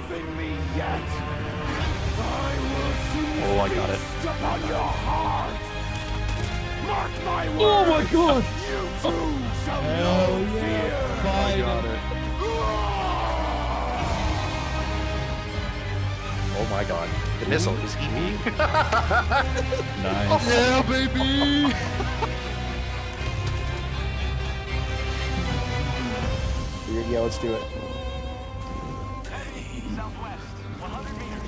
leaving me yet. Oh, I got it. Upon your heart. Mark my words. Oh my god! You too shall Hell know fear. yeah! I Fine. got it. Oh my god. The missile is eating. Nice. Yeah, baby! Yeah, let's do it. Southwest, 100 meters.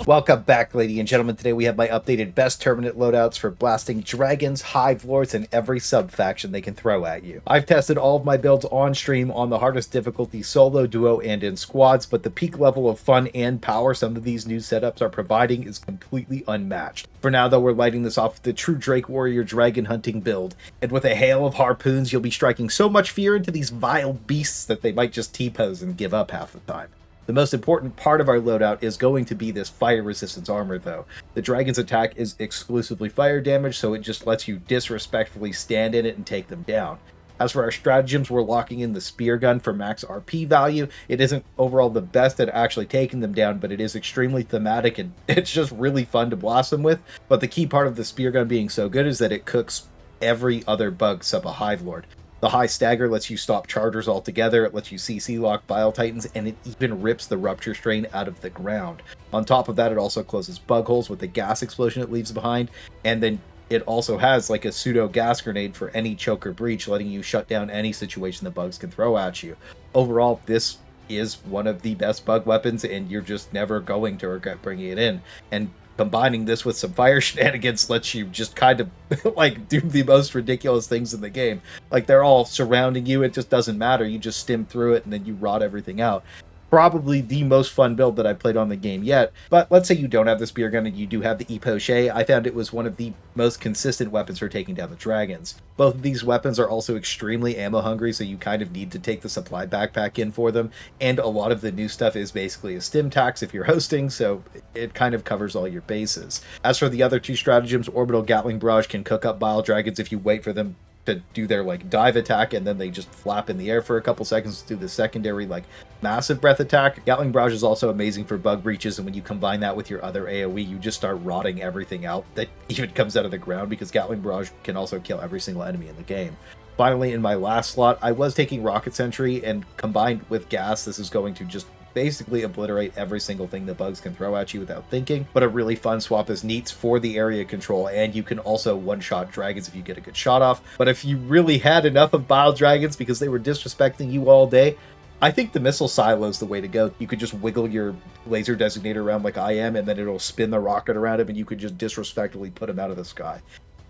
Welcome back, ladies and gentlemen. Today we have my updated best Terminid loadouts for blasting dragons, hive lords, and every sub-faction they can throw at you. I've tested all of my builds on stream on the hardest difficulty, solo, duo, and in squads, but the peak level of fun and power some of these new setups are providing is completely unmatched. For now, though, we're lighting this off with the true Drake Warrior dragon hunting build, and with a hail of harpoons, you'll be striking so much fear into these vile beasts that they might just T-pose and give up half the time. The most important part of our loadout is going to be this fire resistance armor, though. The dragon's attack is exclusively fire damage, so it just lets you disrespectfully stand in it and take them down. As for our stratagems, we're locking in the spear gun for max RP value. It isn't overall the best at actually taking them down, but it is extremely thematic and it's just really fun to blast them with. But the key part of the spear gun being so good is that it cooks every other bug sub a hive lord. The high stagger lets you stop chargers altogether, it lets you CC lock Bile Titans, and it even rips the Rupture strain out of the ground. On top of that, it also closes bug holes with the gas explosion it leaves behind, and then it also has like a pseudo gas grenade for any choke or breach, letting you shut down any situation the bugs can throw at you. Overall, this is one of the best bug weapons, and you're just never going to regret bringing it in. And combining this with some fire shenanigans lets you just kind of like do the most ridiculous things in the game. Like they're all surrounding you, it just doesn't matter. You just stim through it and then you rot everything out. Probably the most fun build that I've played on the game yet. But let's say you don't have the spear gun and you do have the Epochet. I found it was one of the most consistent weapons for taking down the dragons. Both of these weapons are also extremely ammo hungry, so you kind of need to take the supply backpack in for them. And a lot of the new stuff is basically a stim tax if you're hosting, so it kind of covers all your bases. As for the other two stratagems, Orbital Gatling Barrage can cook up Bile Dragons if you wait for them to do their like dive attack and then they just flap in the air for a couple seconds to do the secondary like massive breath attack. Gatling Barrage is also amazing for bug breaches, and when you combine that with your other AoE, you just start rotting everything out that even comes out of the ground, because Gatling Barrage can also kill every single enemy in the game. Finally, in my last slot, I was taking Rocket Sentry, and combined with gas, this is going to just basically obliterate every single thing the bugs can throw at you without thinking. But a really fun swap is neats for the area control, and you can also one-shot dragons if you get a good shot off. But if you really had enough of Bile Dragons because they were disrespecting you all day, I think the missile silo is the way to go. You could just wiggle your laser designator around like I am, and then it'll spin the rocket around him, and you could just disrespectfully put him out of the sky.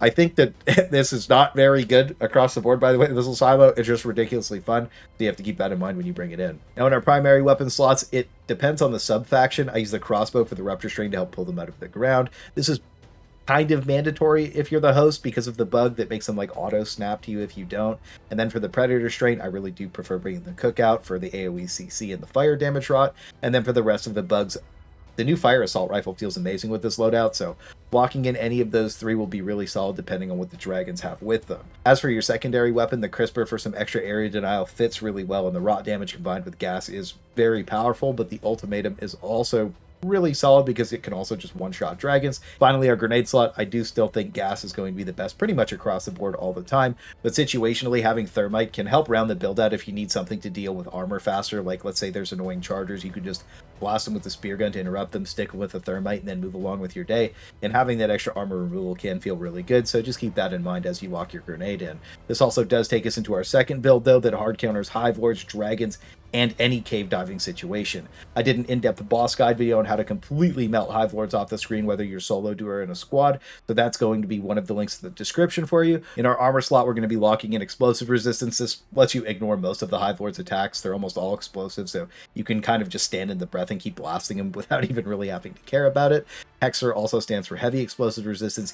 I think that this is not very good across the board, by the way. The missile silo is just ridiculously fun, so you have to keep that in mind when you bring it in. Now, in our primary weapon slots, it depends on the sub-faction. I use the crossbow for the Rupture string to help pull them out of the ground. This is kind of mandatory if you're the host because of the bug that makes them like auto-snap to you if you don't. And then for the Predator strain, I really do prefer bringing the Cookout for the AoE CC and the fire damage rot. And then for the rest of the bugs, the new Fire Assault Rifle feels amazing with this loadout, so blocking in any of those three will be really solid depending on what the dragons have with them. As for your secondary weapon, the Crisper for some extra area denial fits really well, and the rot damage combined with gas is very powerful, but the Ultimatum is also really solid because it can also just one-shot dragons. Finally, our grenade slot, I do still think gas is going to be the best pretty much across the board all the time, but situationally having thermite can help round the build out if you need something to deal with armor faster. Like let's say there's annoying chargers, you could just blast them with the spear gun to interrupt them, stick with the thermite, and then move along with your day. And having that extra armor removal can feel really good, so just keep that in mind as you lock your grenade in. This also does take us into our second build though, that hard counters hive lords, dragons, and any cave diving situation. I did an in-depth boss guide video on how to completely melt hive lords off the screen, whether you're solo, duo, or in a squad, so that's going to be one of the links in the description for you. In our armor slot, we're going to be locking in explosive resistance. This lets you ignore most of the hive lords attacks. They're almost all explosive, so you can kind of just stand in the breath and keep blasting them without even really having to care about it. Hexer also stands for heavy explosive resistance,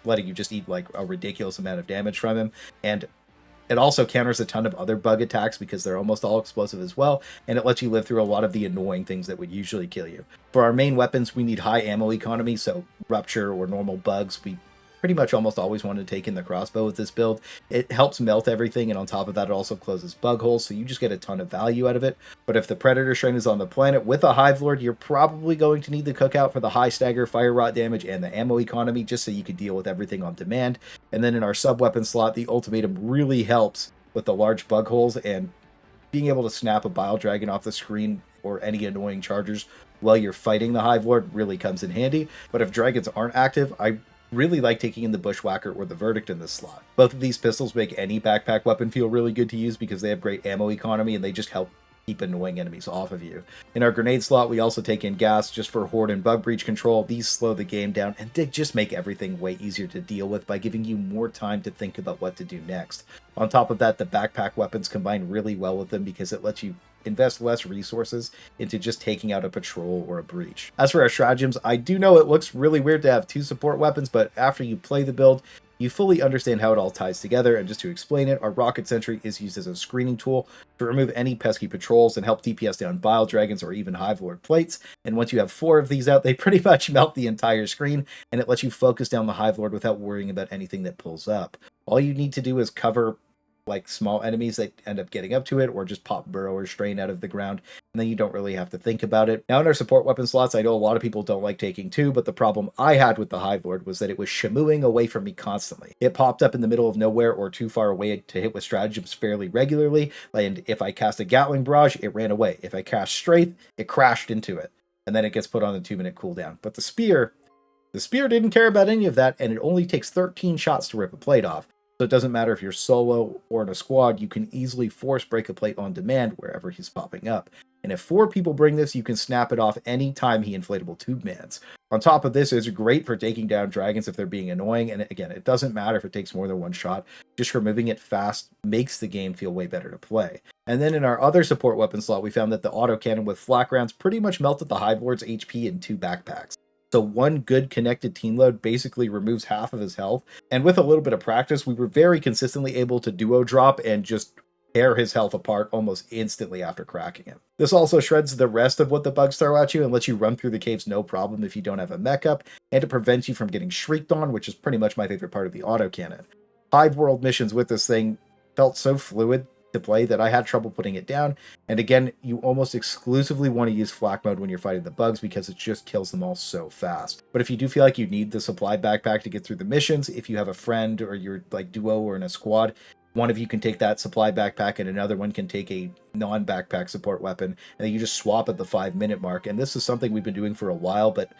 letting you just eat like a ridiculous amount of damage from him, and it also counters a ton of other bug attacks because they're almost all explosive as well, and it lets you live through a lot of the annoying things that would usually kill you. For our main weapons, we need high ammo economy, so Rupture or normal bugs, we pretty much almost always want to take in the crossbow with this build. It helps melt everything, and on top of that, it also closes bug holes, so you just get a ton of value out of it. But if the Predator Shrine is on the planet with a Hive Lord, you're probably going to need the cookout for the high stagger, fire rot damage, and the ammo economy, just so you can deal with everything on demand. And then in our sub-weapon slot, the Ultimatum really helps with the large bug holes, and being able to snap a Bile Dragon off the screen or any annoying chargers while you're fighting the Hive Lord really comes in handy. But if dragons aren't active, I really like taking in the Bushwhacker or the Verdict in this slot. Both of these pistols make any backpack weapon feel really good to use because they have great ammo economy and they just help keep annoying enemies off of you. In our grenade slot, we also take in gas just for horde and bug breach control. These slow the game down and they just make everything way easier to deal with by giving you more time to think about what to do next. On top of that, the backpack weapons combine really well with them because it lets you invest less resources into just taking out a patrol or a breach. As for our stratagems, I do know it looks really weird to have 2 support weapons, but after you play the build, you fully understand how it all ties together. And just to explain it, our rocket sentry is used as a screening tool to remove any pesky patrols and help DPS down Bile Dragons or even Hive Lord plates. And once you have 4 of these out, they pretty much melt the entire screen, and it lets you focus down the Hive Lord without worrying about anything that pulls up. All you need to do is cover like small enemies that end up getting up to it, or just pop burrow or strain out of the ground, and then you don't really have to think about it. Now in our support weapon slots, I know a lot of people don't like taking 2, but the problem I had with the Hive Lord was that it was shamuing away from me constantly. It popped up in the middle of nowhere or too far away to hit with stratagems fairly regularly, and if I cast a Gatling Barrage, it ran away. If I cast Strafe, it crashed into it, and then it gets put on the 2-minute cooldown. But the spear didn't care about any of that, and it only takes 13 shots to rip a plate off. So it doesn't matter if you're solo or in a squad, you can easily force break a plate on demand wherever he's popping up. And if 4 people bring this, you can snap it off any time he inflatable tube mans. On top of this, it's great for taking down dragons if they're being annoying, and again, it doesn't matter if it takes more than 1 shot, just removing it fast makes the game feel way better to play. And then in our other support weapon slot, we found that the autocannon with flak rounds pretty much melted the Hive Lord's HP in 2 backpacks. So 1 good connected team load basically removes half of his health, and with a little bit of practice, we were very consistently able to duo drop and just tear his health apart almost instantly after cracking him. This also shreds the rest of what the bugs throw at you and lets you run through the caves no problem if you don't have a mech up, and it prevents you from getting shrieked on, which is pretty much my favorite part of the autocannon. Hive World missions with this thing felt so fluid to play that I had trouble putting it down, and again, you almost exclusively want to use flak mode when you're fighting the bugs because it just kills them all so fast. But if you do feel like you need the supply backpack to get through the missions, if you have a friend or you're like duo or in a squad, one of you can take that supply backpack and another one can take a non-backpack support weapon, and then you just swap at the 5-minute mark. And this is something we've been doing for a while, but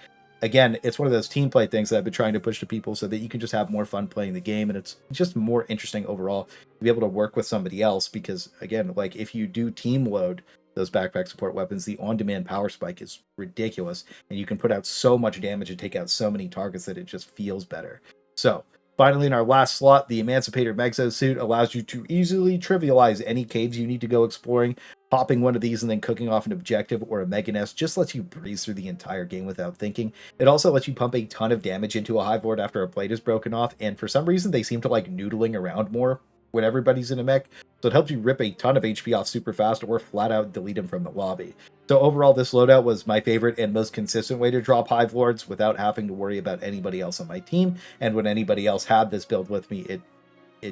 again, it's one of those team play things that I've been trying to push to people so that you can just have more fun playing the game, and it's just more interesting overall to be able to work with somebody else because, again, like if you do team load those backpack support weapons, the on-demand power spike is ridiculous, and you can put out so much damage and take out so many targets that it just feels better. So, finally, in our last slot, the Emancipator Megzo allows you to easily trivialize any caves you need to go exploring. Popping one of these and then cooking off an objective or a Mega Nest just lets you breeze through the entire game without thinking. It also lets you pump a ton of damage into a Hive Lord after a plate is broken off, and for some reason they seem to like noodling around more when everybody's in a mech, so it helps you rip a ton of HP off super fast or flat out delete him from the lobby. So overall, this loadout was my favorite and most consistent way to drop Hive Lords without having to worry about anybody else on my team, and when anybody else had this build with me, it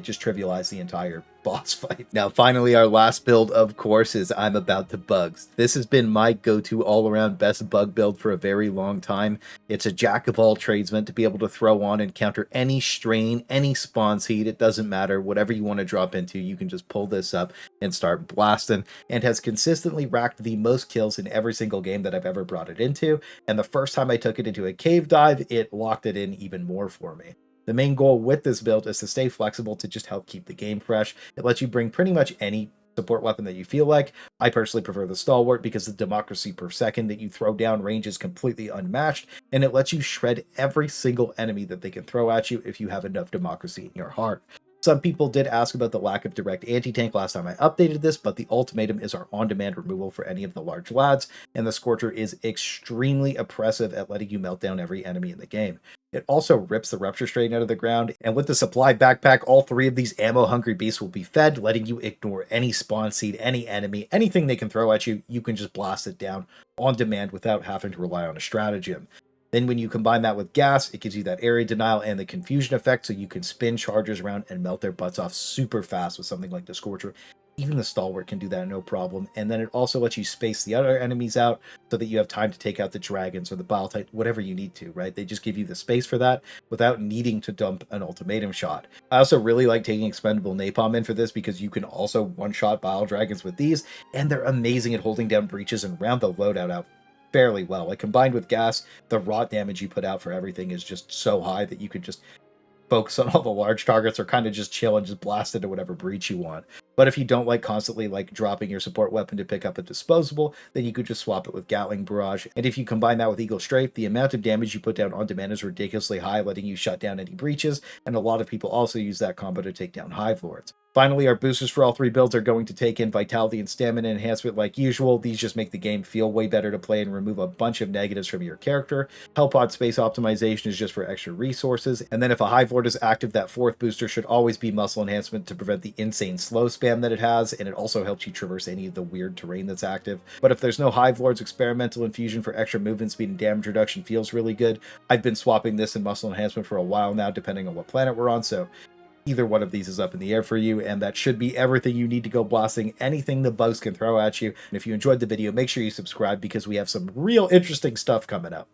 just trivialized the entire boss fight. Now, finally, our last build, of course, is I'm About to Bugs. This has been my go-to all-around best bug build for a very long time. It's a jack-of-all-trades meant to be able to throw on and counter any strain, any spawn seed, it doesn't matter. Whatever you want to drop into, you can just pull this up and start blasting, and has consistently racked the most kills in every single game that I've ever brought it into, and the first time I took it into a cave dive, it locked it in even more for me. The main goal with this build is to stay flexible to just help keep the game fresh. It lets you bring pretty much any support weapon that you feel like. I personally prefer the Stalwart because the democracy per second that you throw down range is completely unmatched, and it lets you shred every single enemy that they can throw at you if you have enough democracy in your heart. Some people did ask about the lack of direct anti-tank last time I updated this, but the Ultimatum is our on-demand removal for any of the large lads, and the Scorcher is extremely oppressive at letting you melt down every enemy in the game. It also rips the Rupture strain out of the ground, and with the supply backpack, all 3 of these ammo-hungry beasts will be fed, letting you ignore any spawn seed, any enemy, anything they can throw at you, you can just blast it down on demand without having to rely on a stratagem. Then when you combine that with gas, it gives you that area denial and the confusion effect, so you can spin chargers around and melt their butts off super fast with something like the Scorcher. Even the Stalwart can do that no problem. And then it also lets you space the other enemies out so that you have time to take out the dragons or the Bile Titan, whatever you need to, right? They just give you the space for that without needing to dump an ultimatum shot. I also really like taking expendable napalm in for this because you can also one-shot Bile Dragons with these, and they're amazing at holding down breaches and round the loadout out fairly well. Like, combined with gas, the rot damage you put out for everything is just so high that you could just focus on all the large targets or kind of just chill and just blast into whatever breach you want. But if you don't like constantly like dropping your support weapon to pick up a disposable, then you could just swap it with Gatling Barrage. And if you combine that with Eagle Strafe, the amount of damage you put down on demand is ridiculously high, letting you shut down any breaches, and a lot of people also use that combo to take down Hive Lords. Finally, our boosters for all three builds are going to take in Vitality and Stamina Enhancement like usual. These just make the game feel way better to play and remove a bunch of negatives from your character. Hellpod Space Optimization is just for extra resources. And then if a Hive Lord is active, that fourth booster should always be Muscle Enhancement to prevent the insane slow spam that it has, and it also helps you traverse any of the weird terrain that's active. But if there's no Hive Lords, Experimental Infusion for extra movement speed and damage reduction feels really good. I've been swapping this and Muscle Enhancement for a while now, depending on what planet we're on, so either one of these is up in the air for you, and that should be everything you need to go blasting anything the bugs can throw at you. And if you enjoyed the video, make sure you subscribe because we have some real interesting stuff coming up.